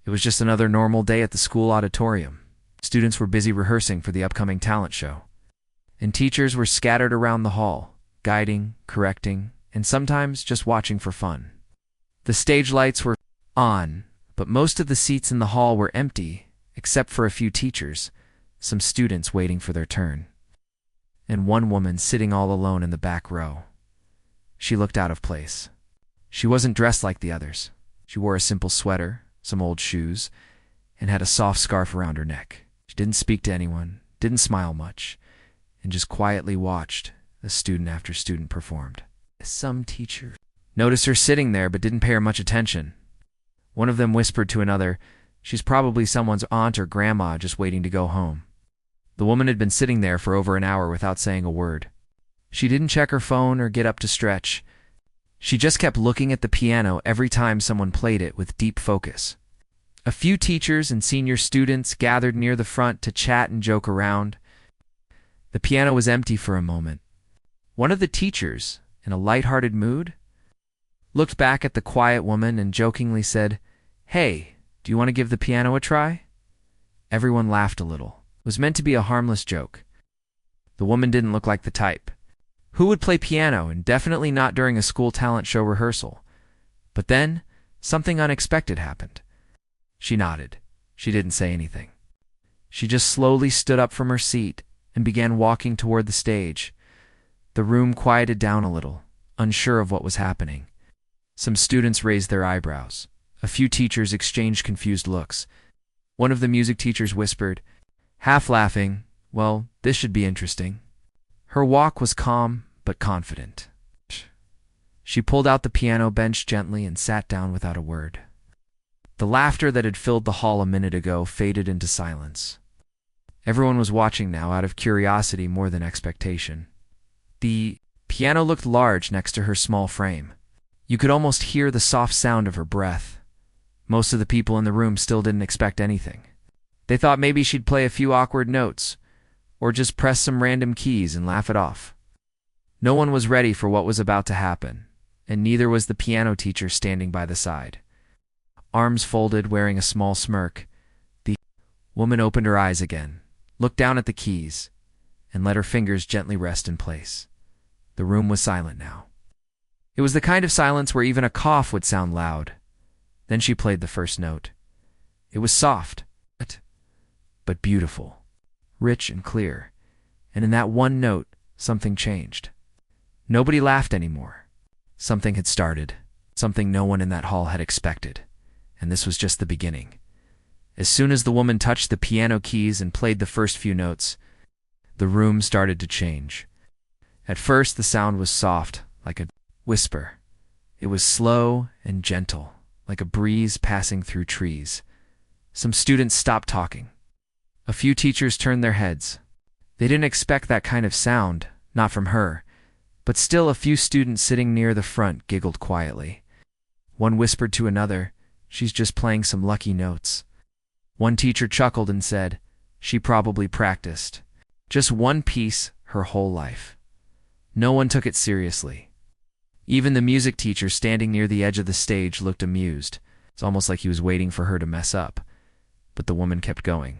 It was just another normal day at the school auditorium. Students were busy rehearsing for the upcoming talent show, and teachers were scattered around the hall, guiding, correcting, and sometimes just watching for fun. The stage lights were on, but most of the seats in the hall were empty, except for a few teachers, some students waiting for their turn, and one woman sitting all alone in the back row. She looked out of place. She wasn't dressed like the others. She wore a simple sweater, some old shoes, and had a soft scarf around her neck. She didn't speak to anyone, didn't smile much, and just quietly watched as student after student performed. Some teacher noticed her sitting there but didn't pay her much attention. One of them whispered to another, "She's probably someone's aunt or grandma just waiting to go home." The woman had been sitting there for over an hour without saying a word. She didn't check her phone or get up to stretch. She just kept looking at the piano every time someone played it with deep focus. A few teachers and senior students gathered near the front to chat and joke around. The piano was empty for a moment. One of the teachers, in a light-hearted mood, looked back at the quiet woman and jokingly said, "Hey, do you want to give the piano a try?" Everyone laughed a little. It was meant to be a harmless joke. The woman didn't look like the type. Who would play piano, and definitely not during a school talent show rehearsal? But then, something unexpected happened. She nodded. She didn't say anything. She just slowly stood up from her seat and began walking toward the stage. The room quieted down a little, unsure of what was happening. Some students raised their eyebrows. A few teachers exchanged confused looks. One of the music teachers whispered, half laughing, "Well, this should be interesting." Her walk was calm but confident. She pulled out the piano bench gently and sat down without a word. The laughter that had filled the hall a minute ago faded into silence. Everyone was watching now out of curiosity more than expectation. The piano looked large next to her small frame. You could almost hear the soft sound of her breath. Most of the people in the room still didn't expect anything. They thought maybe she'd play a few awkward notes, or just press some random keys and laugh it off. No one was ready for what was about to happen, and neither was the piano teacher standing by the side. Arms folded, wearing a small smirk, the woman opened her eyes again, looked down at the keys, and let her fingers gently rest in place. The room was silent now. It was the kind of silence where even a cough would sound loud. Then she played the first note. It was soft, but beautiful, rich and clear, and in that one note, something changed. Nobody laughed anymore. Something had started, something no one in that hall had expected, and this was just the beginning. As soon as the woman touched the piano keys and played the first few notes, the room started to change. At first, the sound was soft, like a whisper. It was slow and gentle, like a breeze passing through trees. Some students stopped talking. A few teachers turned their heads. They didn't expect that kind of sound, not from her, but still a few students sitting near the front giggled quietly. One whispered to another, "She's just playing some lucky notes." One teacher chuckled and said, "She probably practiced just one piece her whole life." No one took it seriously. Even the music teacher standing near the edge of the stage looked amused. It's almost like he was waiting for her to mess up. But the woman kept going.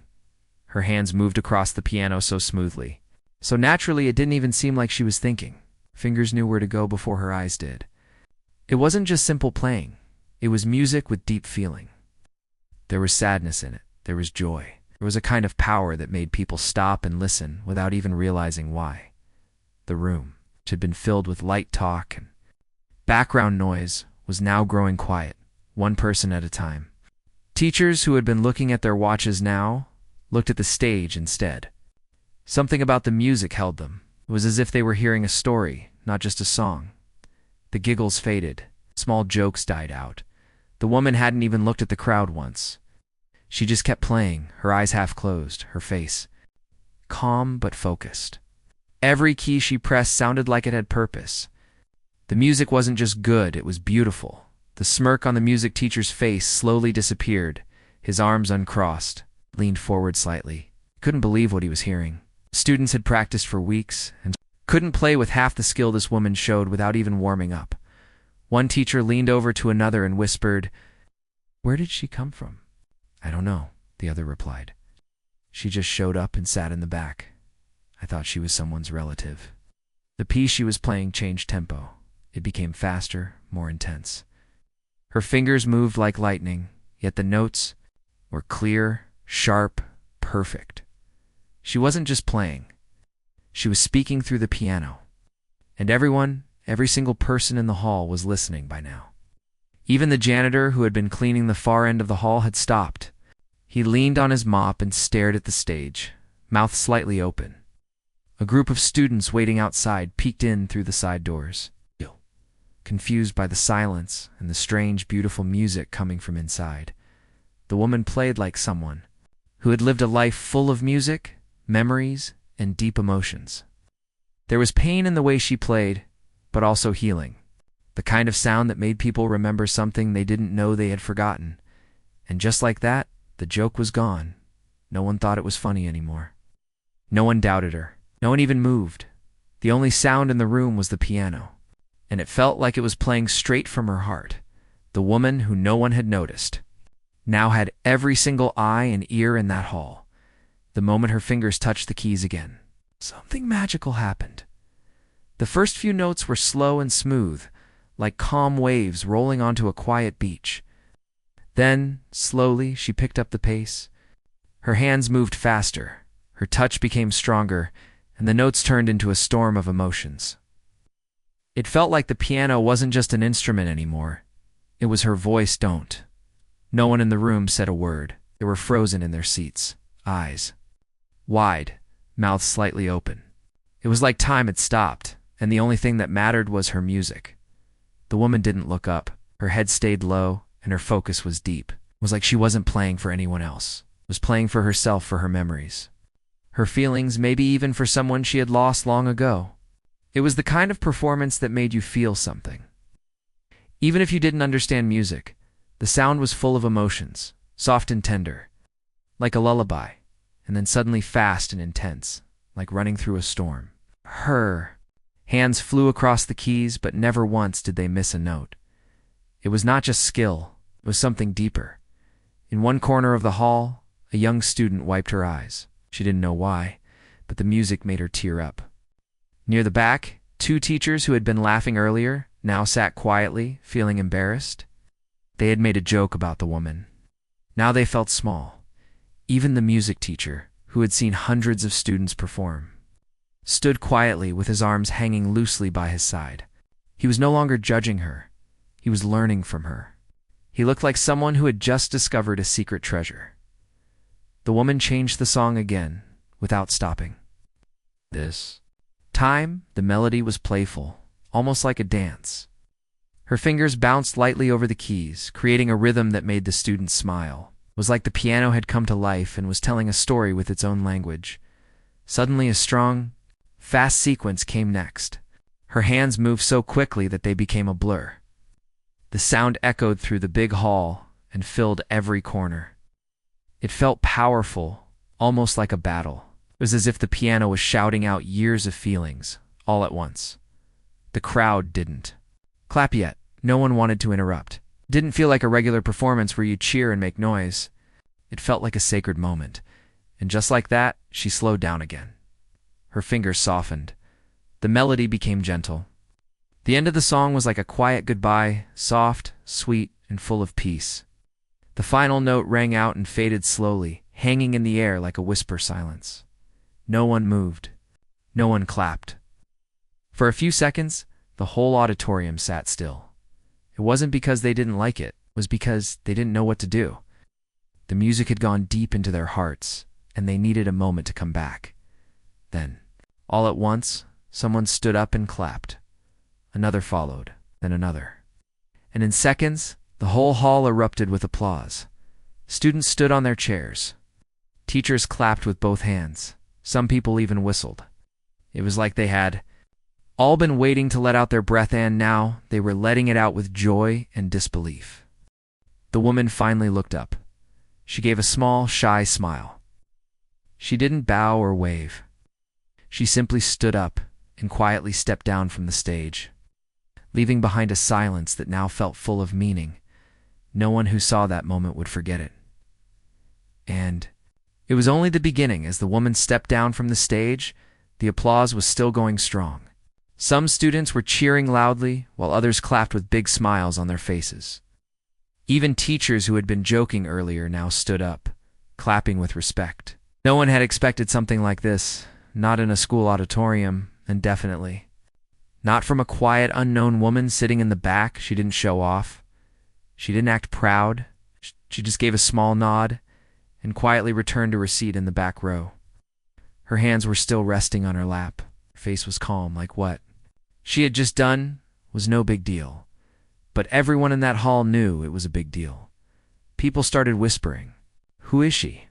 Her hands moved across the piano so smoothly. So naturally, it didn't even seem like she was thinking. Fingers knew where to go before her eyes did. It wasn't just simple playing. It was music with deep feeling. There was sadness in it. There was joy. There was a kind of power that made people stop and listen without even realizing why. The room, which had been filled with light talk and background noise, was now growing quiet, one person at a time. Teachers who had been looking at their watches now looked at the stage instead. Something about the music held them. It was as if they were hearing a story, not just a song. The giggles faded. Small jokes died out. The woman hadn't even looked at the crowd once. She just kept playing, her eyes half closed, her face calm but focused. Every key she pressed sounded like it had purpose. The music wasn't just good, it was beautiful. The smirk on the music teacher's face slowly disappeared. His arms uncrossed, leaned forward slightly. Couldn't believe what he was hearing. Students had practiced for weeks and couldn't play with half the skill this woman showed without even warming up. One teacher leaned over to another and whispered, "Where did she come from?" "I don't know," the other replied. "She just showed up and sat in the back. I thought she was someone's relative." The piece she was playing changed tempo. It became faster, more intense. Her fingers moved like lightning, yet the notes were clear, sharp, perfect. She wasn't just playing. She was speaking through the piano. And everyone, every single person in the hall was listening by now. Even the janitor who had been cleaning the far end of the hall had stopped. He leaned on his mop and stared at the stage, mouth slightly open. A group of students waiting outside peeked in through the side doors, confused by the silence and the strange, beautiful music coming from inside. The woman played like someone who had lived a life full of music, memories, and deep emotions. There was pain in the way she played, but also healing. The kind of sound that made people remember something they didn't know they had forgotten. And just like that, the joke was gone. No one thought it was funny anymore. No one doubted her. No one even moved. The only sound in the room was the piano, and it felt like it was playing straight from her heart. The woman who no one had noticed now had every single eye and ear in that hall. The moment her fingers touched the keys again, something magical happened. The first few notes were slow and smooth, like calm waves rolling onto a quiet beach. Then, slowly, she picked up the pace. Her hands moved faster, her touch became stronger, and the notes turned into a storm of emotions. It felt like the piano wasn't just an instrument anymore. It was her voice. Don't. No one in the room said a word. They were frozen in their seats, eyes wide, mouths slightly open. It was like time had stopped, and the only thing that mattered was her music. The woman didn't look up. Her head stayed low, and her focus was deep. It was like she wasn't playing for anyone else. It was playing for herself, for her memories. Her feelings, maybe even for someone she had lost long ago. It was the kind of performance that made you feel something. Even if you didn't understand music, the sound was full of emotions, soft and tender, like a lullaby, and then suddenly fast and intense, like running through a storm. Her hands flew across the keys, but never once did they miss a note. It was not just skill, it was something deeper. In one corner of the hall, a young student wiped her eyes. She didn't know why, but the music made her tear up. Near the back, two teachers who had been laughing earlier now sat quietly, feeling embarrassed. They had made a joke about the woman. Now they felt small. Even the music teacher, who had seen hundreds of students perform, stood quietly with his arms hanging loosely by his side. He was no longer judging her. He was learning from her. He looked like someone who had just discovered a secret treasure. The woman changed the song again, without stopping. This time, the melody was playful, almost like a dance. Her fingers bounced lightly over the keys, creating a rhythm that made the students smile. It was like the piano had come to life and was telling a story with its own language. Suddenly, a strong, fast sequence came next. Her hands moved so quickly that they became a blur. The sound echoed through the big hall and filled every corner. It felt powerful, almost like a battle. It was as if the piano was shouting out years of feelings, all at once. The crowd didn't clap yet. No one wanted to interrupt. It didn't feel like a regular performance where you cheer and make noise. It felt like a sacred moment. And just like that, she slowed down again. Her fingers softened. The melody became gentle. The end of the song was like a quiet goodbye, soft, sweet, and full of peace. The final note rang out and faded slowly, hanging in the air like a whisper silence. No one moved. No one clapped. For a few seconds, the whole auditorium sat still. It wasn't because they didn't like it. It was because they didn't know what to do. The music had gone deep into their hearts, and they needed a moment to come back. Then, all at once, someone stood up and clapped. Another followed, then another. And in seconds, the whole hall erupted with applause. Students stood on their chairs. Teachers clapped with both hands. Some people even whistled. It was like they had all been waiting to let out their breath, and now they were letting it out with joy and disbelief. The woman finally looked up. She gave a small, shy smile. She didn't bow or wave. She simply stood up and quietly stepped down from the stage, leaving behind a silence that now felt full of meaning. No one who saw that moment would forget it. And it was only the beginning. As the woman stepped down from the stage, the applause was still going strong. Some students were cheering loudly, while others clapped with big smiles on their faces. Even teachers who had been joking earlier now stood up, clapping with respect. No one had expected something like this, not in a school auditorium, and definitely not from a quiet, unknown woman sitting in the back. She didn't show off. She didn't act proud. She just gave a small nod and quietly returned to her seat in the back row. Her hands were still resting on her lap. Her face was calm, like what she had just done was no big deal. But everyone in that hall knew it was a big deal. People started whispering, "Who is she?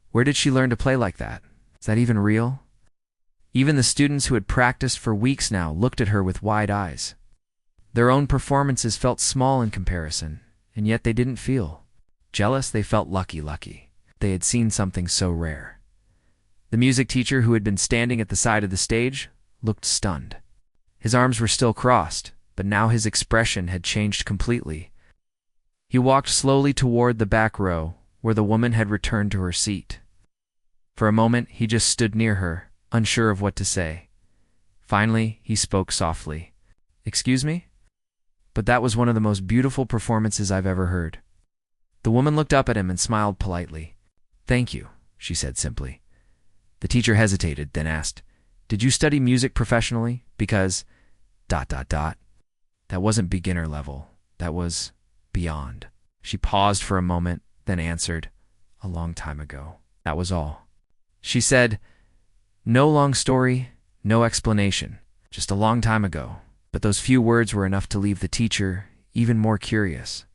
Where did she learn to play like that? Is that even real?" Even the students who had practiced for weeks now looked at her with wide eyes. Their own performances felt small in comparison, and yet they didn't feel jealous. They felt lucky. They had seen something so rare. The music teacher, who had been standing at the side of the stage, looked stunned. His arms were still crossed, but now his expression had changed completely. He walked slowly toward the back row, where the woman had returned to her seat. For a moment, he just stood near her, unsure of what to say. Finally, he spoke softly. "Excuse me? But that was one of the most beautiful performances I've ever heard." The woman looked up at him and smiled politely. "Thank you," she said simply. The teacher hesitated, then asked, "Did you study music professionally? Because... ... That wasn't beginner level. That was beyond." She paused for a moment, then answered, "A long time ago. That was all." She said, "No long story, no explanation. Just a long time ago." But those few words were enough to leave the teacher even more curious.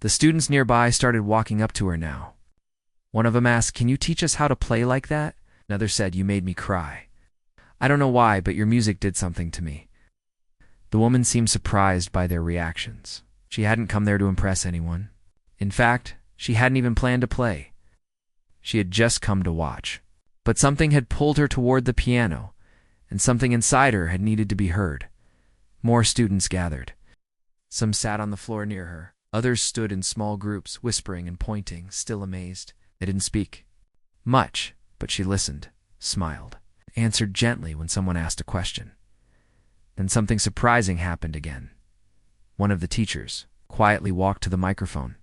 The students nearby started walking up to her now. One of them asked, "Can you teach us how to play like that?" Another said, "You made me cry. I don't know why, but your music did something to me." The woman seemed surprised by their reactions. She hadn't come there to impress anyone. In fact, she hadn't even planned to play. She had just come to watch. But something had pulled her toward the piano, and something inside her had needed to be heard. More students gathered. Some sat on the floor near her. Others stood in small groups, whispering and pointing, still amazed. They didn't speak much, but she listened, smiled, answered gently when someone asked a question. Then something surprising happened again. One of the teachers quietly walked to the microphone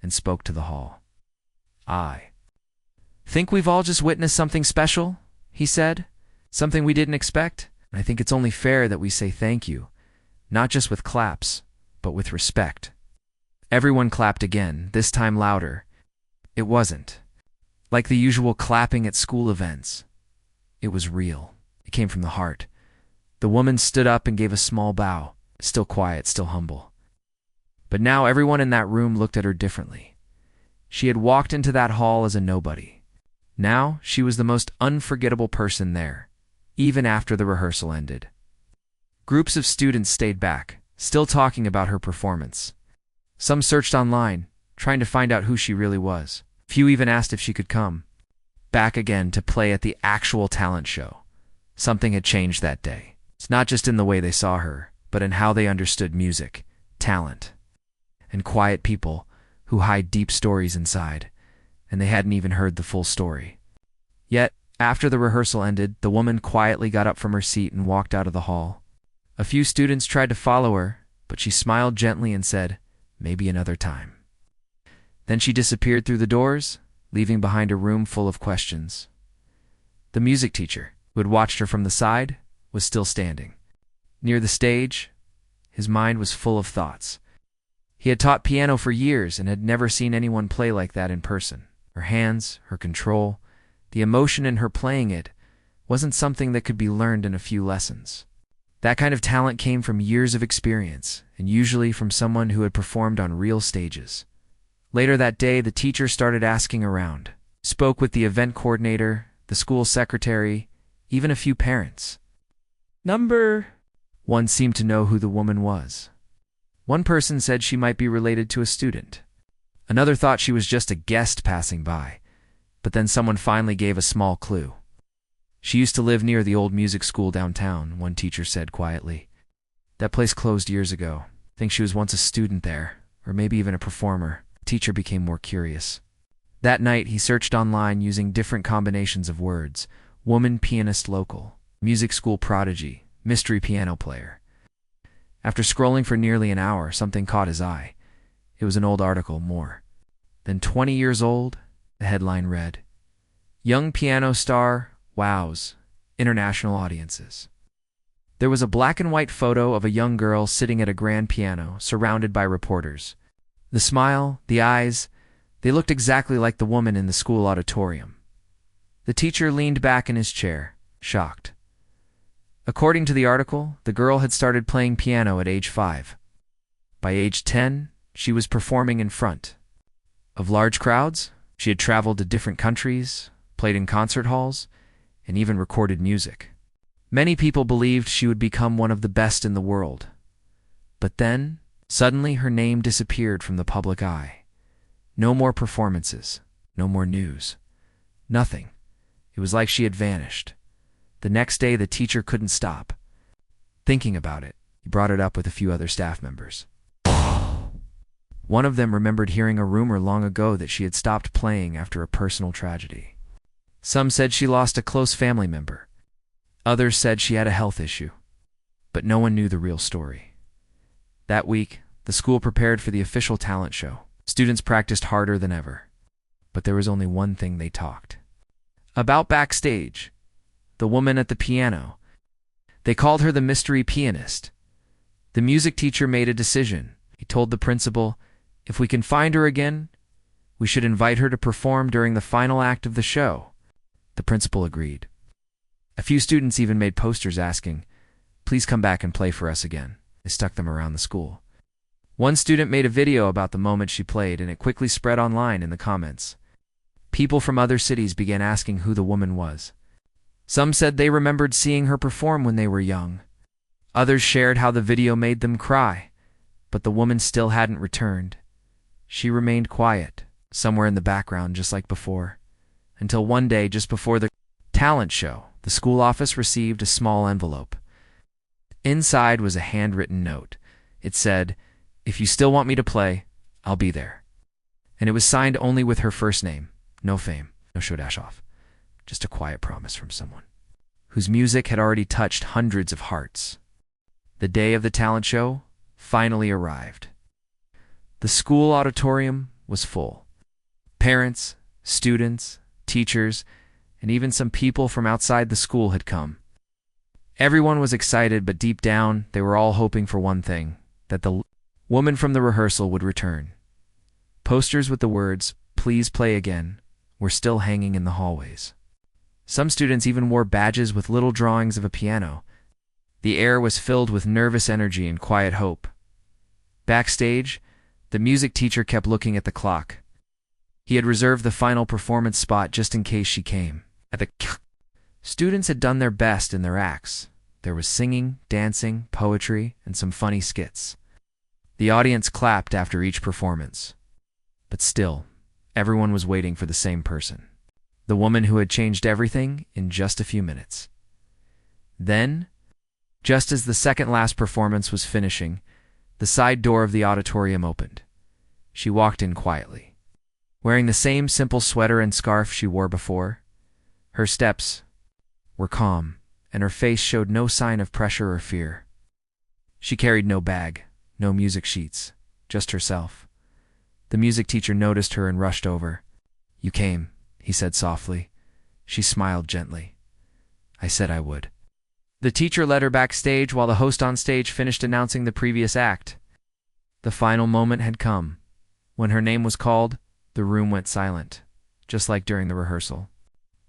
and spoke to the hall. "I think we've all just witnessed something special," he said. "Something we didn't expect. And I think it's only fair that we say thank you, not just with claps, but with respect." Everyone clapped again, this time louder. It wasn't like the usual clapping at school events. It was real. It came from the heart. The woman stood up and gave a small bow, still quiet, still humble. But now everyone in that room looked at her differently. She had walked into that hall as a nobody. Now she was the most unforgettable person there, even after the rehearsal ended. Groups of students stayed back, still talking about her performance. Some searched online, trying to find out who she really was. Few even asked if she could come back again to play at the actual talent show. Something had changed that day. It's not just in the way they saw her, but in how they understood music, talent, and quiet people who hide deep stories inside, and they hadn't even heard the full story. Yet, after the rehearsal ended, the woman quietly got up from her seat and walked out of the hall. A few students tried to follow her, but she smiled gently and said, "Maybe another time." Then she disappeared through the doors, leaving behind a room full of questions. The music teacher, who had watched her from the side, was still standing. Near the stage, his mind was full of thoughts. He had taught piano for years and had never seen anyone play like that in person. Her hands, her control, the emotion in her playing it wasn't something that could be learned in a few lessons. That kind of talent came from years of experience, and usually from someone who had performed on real stages. Later that day, the teacher started asking around, spoke with the event coordinator, the school secretary, even a few parents. Number one seemed to know who the woman was. One person said she might be related to a student. Another thought she was just a guest passing by, but then someone finally gave a small clue. She used to live near the old music school downtown, one teacher said quietly. That place closed years ago. I think she was once a student there, or maybe even a performer. The teacher became more curious. That night, he searched online using different combinations of words: woman pianist local, music school prodigy, mystery piano player. After scrolling for nearly an hour, something caught his eye. It was an old article, more than 20 years old. The headline read, "Young piano star wows international audiences." There was a black and white photo of a young girl sitting at a grand piano, surrounded by reporters. The smile, the eyes, they looked exactly like the woman in the school auditorium. The teacher leaned back in his chair, shocked. According to the article, the girl had started playing piano at age 5. By age 10, she was performing in front of large crowds. She had traveled to different countries, played in concert halls, and even recorded music. Many people believed she would become one of the best in the world. But then, suddenly her name disappeared from the public eye. No more performances, no more news, nothing. It was like she had vanished. The next day, the teacher couldn't stop thinking about it. He brought it up with a few other staff members. One of them remembered hearing a rumor long ago that she had stopped playing after a personal tragedy. Some said she lost a close family member. Others said she had a health issue. But no one knew the real story. That week, the school prepared for the official talent show. Students practiced harder than ever. But there was only one thing they talked about backstage: the woman at the piano. They called her the mystery pianist. The music teacher made a decision. He told the principal, if we can find her again, we should invite her to perform during the final act of the show. The principal agreed. A few students even made posters asking, please come back and play for us again. They stuck them around the school. One student made a video about the moment she played, and it quickly spread online in the comments. People from other cities began asking who the woman was. Some said they remembered seeing her perform when they were young. Others shared how the video made them cry. But the woman still hadn't returned. She remained quiet, somewhere in the background just like before. Until one day, just before the talent show, the school office received a small envelope. Inside was a handwritten note. It said, if you still want me to play, I'll be there. And it was signed only with her first name. No fame, no show dash off. Just a quiet promise from someone whose music had already touched hundreds of hearts. The day of the talent show finally arrived. The school auditorium was full. Parents, students, teachers, and even some people from outside the school had come. Everyone was excited, but deep down, they were all hoping for one thing, that the woman from the rehearsal would return. Posters with the words, please play again, were still hanging in the hallways. Some students even wore badges with little drawings of a piano. The air was filled with nervous energy and quiet hope. Backstage, the music teacher kept looking at the clock. He had reserved the final performance spot just in case she came. Students had done their best in their acts. There was singing, dancing, poetry, and some funny skits. The audience clapped after each performance. But still, everyone was waiting for the same person. The woman who had changed everything in just a few minutes. Then, just as the second last performance was finishing, the side door of the auditorium opened. She walked in quietly, wearing the same simple sweater and scarf she wore before. Her steps were calm, and her face showed no sign of pressure or fear. She carried no bag, no music sheets, just herself. The music teacher noticed her and rushed over. You came, he said softly. She smiled gently. I said I would. The teacher led her backstage while the host on stage finished announcing the previous act. The final moment had come. When her name was called, the room went silent, just like during the rehearsal.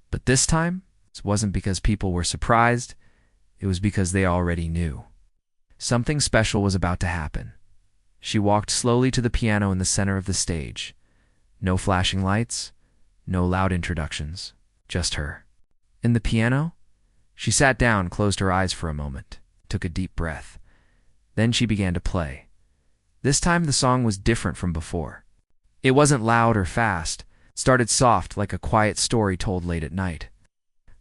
But this time, it wasn't because people were surprised. It was because they already knew. Something special was about to happen. She walked slowly to the piano in the center of the stage. No flashing lights, no loud introductions, just her. In the piano, she sat down, closed her eyes for a moment, took a deep breath. Then she began to play. This time the song was different from before. It wasn't loud or fast. It started soft, like a quiet story told late at night.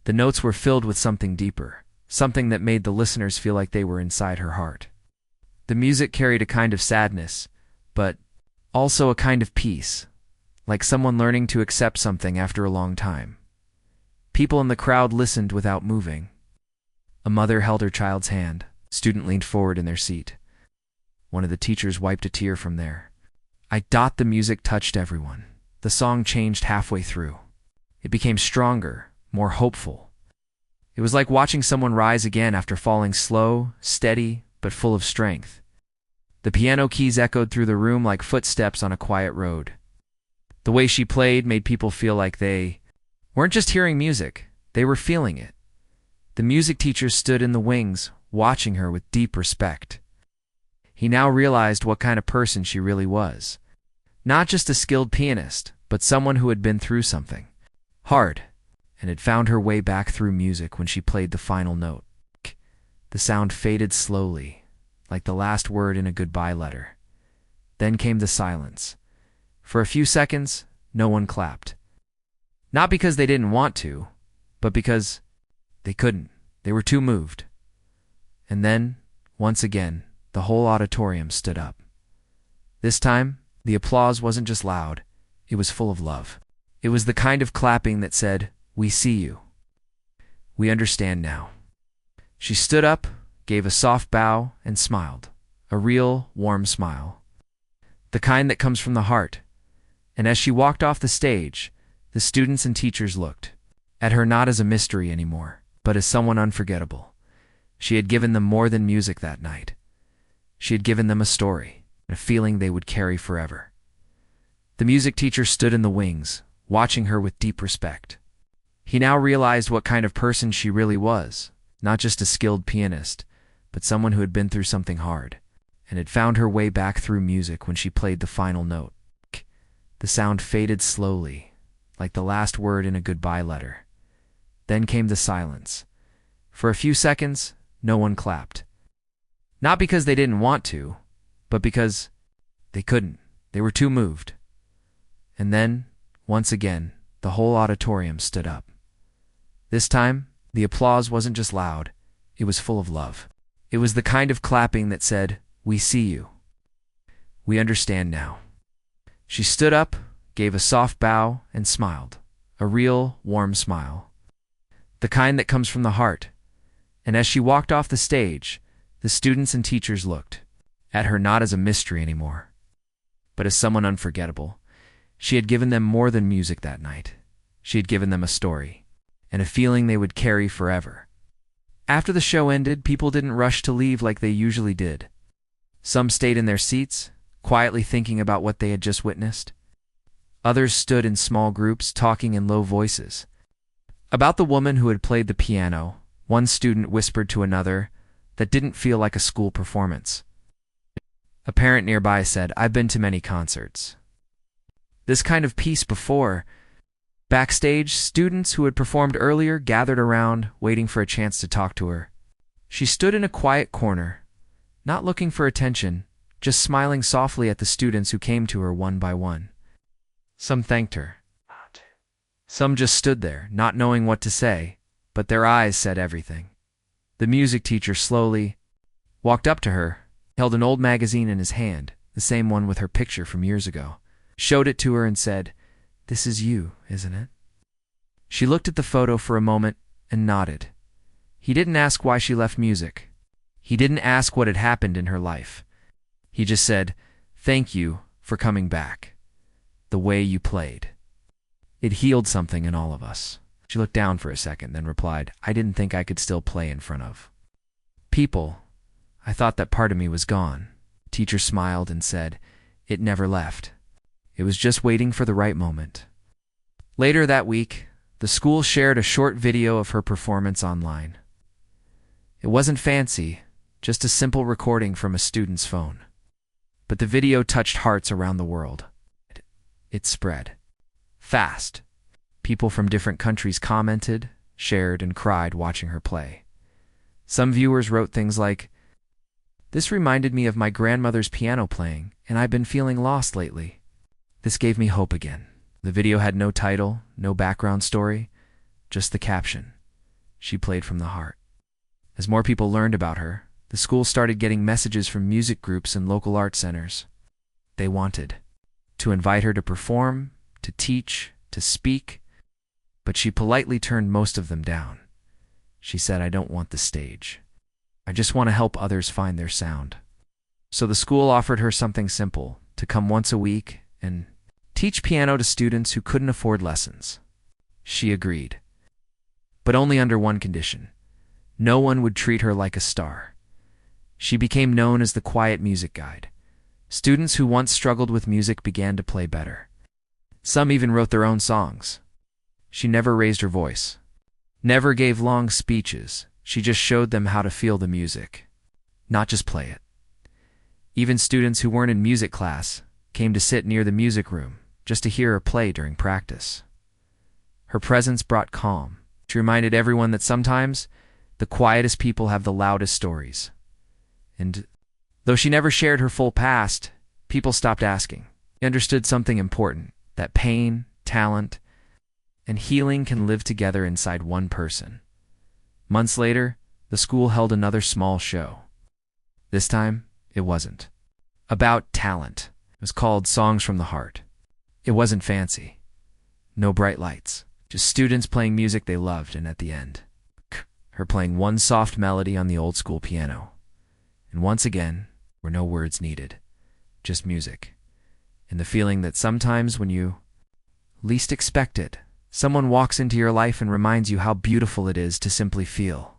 The notes were filled with something deeper, something that made the listeners feel like they were inside her heart. The music carried a kind of sadness, but also a kind of peace, like someone learning to accept something after a long time. People in the crowd listened without moving. A mother held her child's hand. A student leaned forward in their seat. One of the teachers wiped a tear from there. The music touched everyone. The song changed halfway through. It became stronger, more hopeful. It was like watching someone rise again after falling, slow, steady, but full of strength. The piano keys echoed through the room like footsteps on a quiet road. The way she played made people feel like they weren't just hearing music, they were feeling it. The music teacher stood in the wings, watching her with deep respect. He now realized what kind of person she really was. Not just a skilled pianist, but someone who had been through something hard and had found her way back through music when she played the final note. The sound faded slowly, like the last word in a goodbye letter. Then came the silence. For a few seconds, no one clapped. Not because they didn't want to, but because they couldn't. They were too moved. And then, once again, the whole auditorium stood up. This time, the applause wasn't just loud, it was full of love. It was the kind of clapping that said, "We see you. We understand now." She stood up, gave a soft bow, and smiled. A real, warm smile. The kind that comes from the heart. And as she walked off the stage, the students and teachers looked at her not as a mystery anymore, but as someone unforgettable. She had given them more than music that night. She had given them a story, a feeling they would carry forever. The music teacher stood in the wings, watching her with deep respect. He now realized what kind of person she really was, not just a skilled pianist, but someone who had been through something hard, and had found her way back through music when she played the final note. The sound faded slowly, like the last word in a goodbye letter. Then came the silence. For a few seconds, no one clapped. Not because they didn't want to, but because they couldn't. They were too moved. And then, once again, the whole auditorium stood up. This time, the applause wasn't just loud, it was full of love. It was the kind of clapping that said, "We see you. We understand now." She stood up, gave a soft bow, and smiled. A real, warm smile. The kind that comes from the heart. And as she walked off the stage, the students and teachers looked at her not as a mystery anymore, but as someone unforgettable. She had given them more than music that night. She had given them a story, and a feeling they would carry forever. After the show ended, people didn't rush to leave like they usually did. Some stayed in their seats, quietly thinking about what they had just witnessed. Others stood in small groups, talking in low voices. About the woman who had played the piano, one student whispered to another, "That didn't feel like a school performance." A parent nearby said, "I've been to many concerts. This kind of piece before." Backstage, students who had performed earlier gathered around, waiting for a chance to talk to her. She stood in a quiet corner, not looking for attention, just smiling softly at the students who came to her one by one. Some thanked her. Some just stood there, not knowing what to say, but their eyes said everything. The music teacher slowly walked up to her, held an old magazine in his hand, the same one with her picture from years ago, showed it to her and said, "This is you, isn't it?" She looked at the photo for a moment and nodded. He didn't ask why she left music. He didn't ask what had happened in her life. He just said, "Thank you for coming back. The way you played. It healed something in all of us." She looked down for a second, then replied, "I didn't think I could still play in front of people. I thought that part of me was gone." The teacher smiled and said, "It never left. It was just waiting for the right moment." Later that week, the school shared a short video of her performance online. It wasn't fancy, just a simple recording from a student's phone. But the video touched hearts around the world. It spread fast. People from different countries commented, shared, and cried watching her play. Some viewers wrote things like, "This reminded me of my grandmother's piano playing, and I've been feeling lost lately. This gave me hope again." The video had no title, no background story, just the caption. She played from the heart. As more people learned about her, the school started getting messages from music groups and local art centers. They wanted to invite her to perform, to teach, to speak, but she politely turned most of them down. She said, "I don't want the stage. I just want to help others find their sound." So the school offered her something simple, to come once a week and teach piano to students who couldn't afford lessons. She agreed, but only under one condition. No one would treat her like a star. She became known as the quiet music guide. Students who once struggled with music began to play better. Some even wrote their own songs. She never raised her voice, never gave long speeches. She just showed them how to feel the music, not just play it. Even students who weren't in music class came to sit near the music room just to hear her play during practice. Her presence brought calm. She reminded everyone that sometimes the quietest people have the loudest stories. And though she never shared her full past, people stopped asking. She understood something important, that pain, talent, and healing can live together inside one person. Months later, the school held another small show. This time, it wasn't about talent. It was called Songs from the Heart. It wasn't fancy. No bright lights. Just students playing music they loved, and at the end, her playing one soft melody on the old school piano. And once again, were no words needed. Just music. And the feeling that sometimes when you least expect it, someone walks into your life and reminds you how beautiful it is to simply feel.